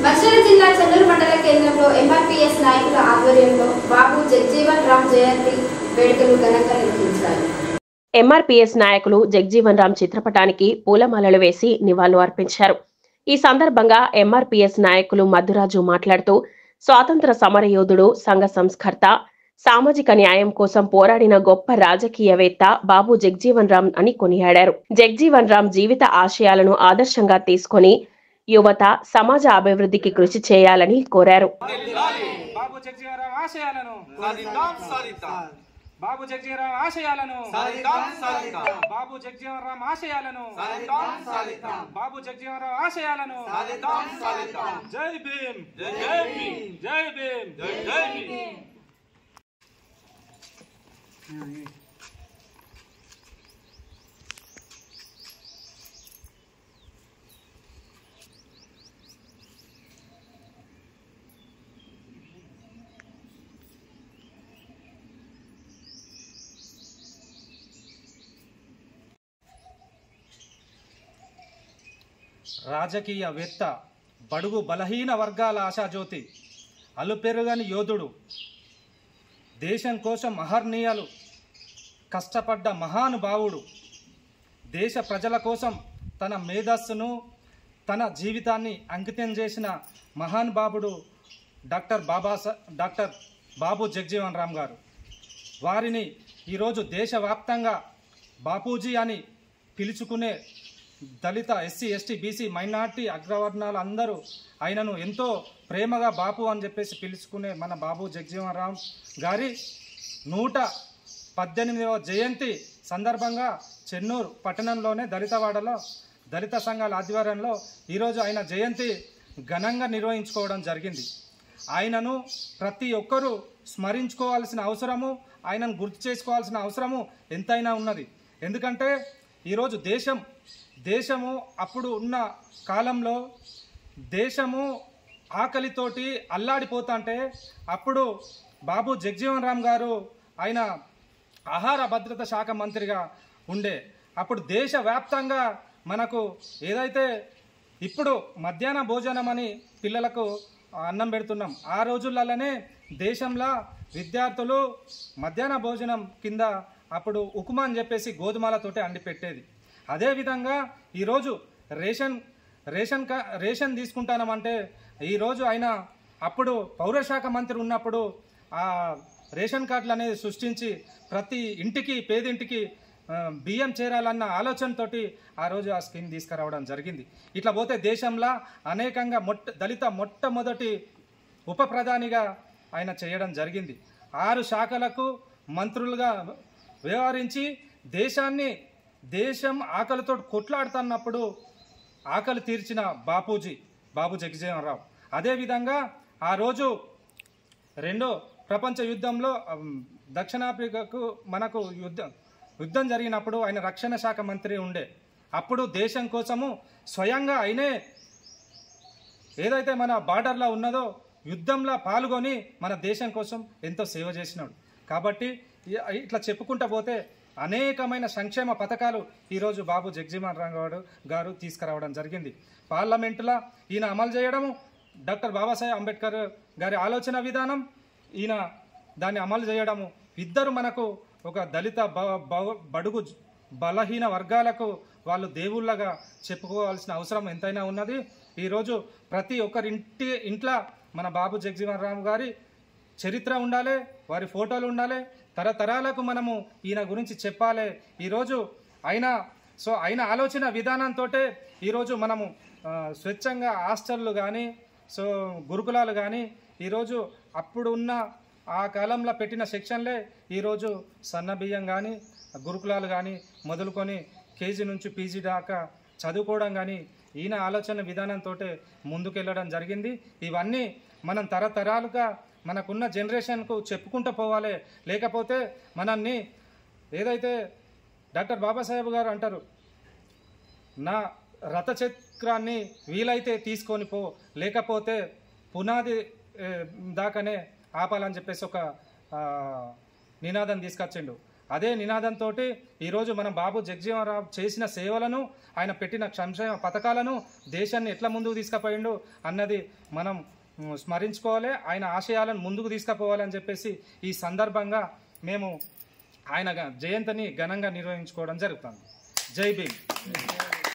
మంచిర్యాల జిల్లా చెన్నూరు మండల కేంద్రంలో ఎంఆర్పీఎస్ నాయకుల ఆధ్వర్యంలో బాబు జగ్జీవన్ రామ్ జయంతి వేడుకలు ఘనంగా నిర్వహించారు. ఎంఆర్పీఎస్ నాయకులు జగ్జీవన్ రామ్ చిత్రపటానికి పూలమాలలు వేసి నివాళులు అర్పించారు. ఈ సందర్భంగా ఎంఆర్పీఎస్ నాయకులు మధురాజు మాట్లాడుతూ స్వాతంత్ర సమరయోధుడు, సంఘ సంస్కర్త, సామాజిక న్యాయం కోసం పోరాడిన గొప్ప రాజకీయవేత్త బాబు జగ్జీవన్ రామ్ అని కొనియాడారు. జగ్జీవన్ రామ్ జీవిత ఆశయాలను ఆదర్శంగా తీసుకొని యువత సమాజ అభివృద్ధికి కృషి చేయాలని కోరారు. బాబు జగ్జీవన్ రామ్ ఆశయాలను బాబు జగ్జీవన్ ఆశయాలను బాబు జగ్జీవన్ రామ్ ఆశయాలను బాబు జగ్జీవన్ రామ్ ఆశయాలను జై భీమ్ జై భీమ్ జై భీమ్ జై భీమ్. రాజకీయవేత్త, బడుగు బలహీన వర్గాల ఆశాజ్యోతి, అలుపెరుగని యోధుడు, దేశం కోసం అహర్నిశలు కష్టపడ్డ మహానుభావుడు, దేశ ప్రజల కోసం తన మేధస్సును, తన జీవితాన్ని అంకితం చేసిన మహానుభావుడు డాక్టర్ బాబు జగ్జీవన్ రామ్ గారు. వారిని ఈరోజు దేశవ్యాప్తంగా బాపూజీ అని పిలుచుకునే దళిత, ఎస్సీ, ఎస్టీ, బీసీ, మైనార్టీ అగ్రవర్ణాలు అందరూ ఆయనను ఎంతో ప్రేమగా బాపు అని చెప్పేసి పిలుచుకునే మన బాబు జగ్జీవన్ రామ్ గారి 118వ జయంతి సందర్భంగా చెన్నూరు పట్టణంలోనే దళితవాడలో దళిత సంఘాల ఆధ్వర్యంలో ఈరోజు ఆయన జయంతి ఘనంగా నిర్వహించుకోవడం జరిగింది. ఆయనను ప్రతి ఒక్కరూ స్మరించుకోవాల్సిన అవసరము, ఆయనను గుర్తు చేసుకోవాల్సిన అవసరము ఎంతైనా ఉన్నది. ఎందుకంటే ఈరోజు దేశము అప్పుడు ఉన్న కాలంలో దేశము ఆకలితోటి అల్లాడిపోతుంటే అప్పుడు బాబు జగ్జీవన్ రామ్ గారు ఆయన ఆహార భద్రత శాఖ మంత్రిగా ఉండే. అప్పుడు దేశవ్యాప్తంగా మనకు ఏదైతే ఇప్పుడు మధ్యాహ్న భోజనం అని పిల్లలకు అన్నం పెడుతున్నాం, ఆ రోజులలోనే దేశంలో విద్యార్థులు మధ్యాహ్న భోజనం కింద అప్పుడు ఉప్మా అని చెప్పేసి గోధుమలతోటి అండి పెట్టేది. అదేవిధంగా ఈరోజు రేషన్ తీసుకుంటామంటే ఈరోజు ఆయన అప్పుడు పౌరశాఖ మంత్రి ఉన్నప్పుడు ఆ రేషన్ కార్డులు అనేది సృష్టించి ప్రతి ఇంటికి, పేదింటికి బియ్యం చేరాలన్న ఆలోచనతోటి ఆ రోజు ఆ స్కీమ్ తీసుకురావడం జరిగింది. ఇట్లా పోతే దేశంలో అనేకంగా దళిత మొట్టమొదటి ఉప ప్రధానిగా ఆయన చేయడం జరిగింది. 6 శాఖలకు మంత్రులుగా వ్యవహరించి దేశం ఆకలితో కొట్లాడుతున్నప్పుడు ఆకలి తీర్చిన బాబు జగ్జీవన్ రామ్. అదేవిధంగా ఆ రోజు 2వ ప్రపంచ యుద్ధంలో దక్షిణాఫ్రికాకు మనకు యుద్ధం జరిగినప్పుడు ఆయన రక్షణ శాఖ మంత్రి ఉండే. అప్పుడు దేశం కోసము స్వయంగా ఆయనే ఏదైతే మన బార్డర్లో ఉన్నదో యుద్ధంలో పాల్గొని మన దేశం కోసం ఎంతో సేవ చేసినాడు. కాబట్టి ఇట్లా చెప్పుకుంటూ పోతే అనేకమైన సంక్షేమ పథకాలు ఈరోజు బాబు జగ్జీవన్ రామ్ గారు తీసుకురావడం జరిగింది. పార్లమెంటులో ఈయన అమలు చేయడము, డాక్టర్ బాబాసాహెబ్ అంబేద్కర్ గారి ఆలోచన విధానం, ఈయన దాన్ని అమలు చేయడము, ఇద్దరు మనకు ఒక దళిత బడుగు బలహీన వర్గాలకు వాళ్ళు దేవుళ్ళగా చెప్పుకోవాల్సిన అవసరం ఎంతైనా ఉన్నది. ఈరోజు ప్రతి ఒక్కరి ఇంట్లో మన బాబు జగ్జీవన్ రామ్ గారి చరిత్ర ఉండాలి, వారి ఫోటోలు ఉండాలి, తరతరాలకు మనము ఈయన గురించి చెప్పాలి. ఈరోజు ఆయన ఆలోచన విధానంతో ఈరోజు మనము స్వచ్ఛంగా హాస్టళ్ళు కానీ గురుకులాలు కానీ ఈరోజు అప్పుడు ఉన్న ఆ కాలంలో పెట్టిన సెక్షన్లే ఈరోజు సన్నబియ్యం కానీ గురుకులాలు కానీ మొదలుకొని కేజీ నుంచి పీజీ దాకా చదువుకోవడం కానీ ఈయన ఆలోచన విధానంతో ముందుకెళ్ళడం జరిగింది. ఇవన్నీ మనం తరతరాలుగా మనకున్న జనరేషన్కు చెప్పుకుంటూ పోవాలి. లేకపోతే మనల్ని ఏదైతే డాక్టర్ బాబాసాహెబ్ గారు అంటారు, నా రథచక్రాన్ని వీలైతే తీసుకొని పో, లేకపోతే పునాది దాకానే ఆపాలని చెప్పేసి ఒక నినాదం తీసుకొచ్చిండు. అదే నినాదంతో ఈరోజు మనం బాబు జగజీవన్ రామ్ చేసిన సేవలను, ఆయన పెట్టిన సంక్షేమ పథకాలను దేశాన్ని ఎట్లా ముందుకు తీసుకుపోయిండు అన్నది మనం స్మరించుకోవాలి. ఆయన ఆశయాలను ముందుకు తీసుకుపోవాలని చెప్పేసి ఈ సందర్భంగా మేము ఆయన జయంతిని ఘనంగా నిర్వహించుకోవడం జరుగుతుంది. జై భీమ్.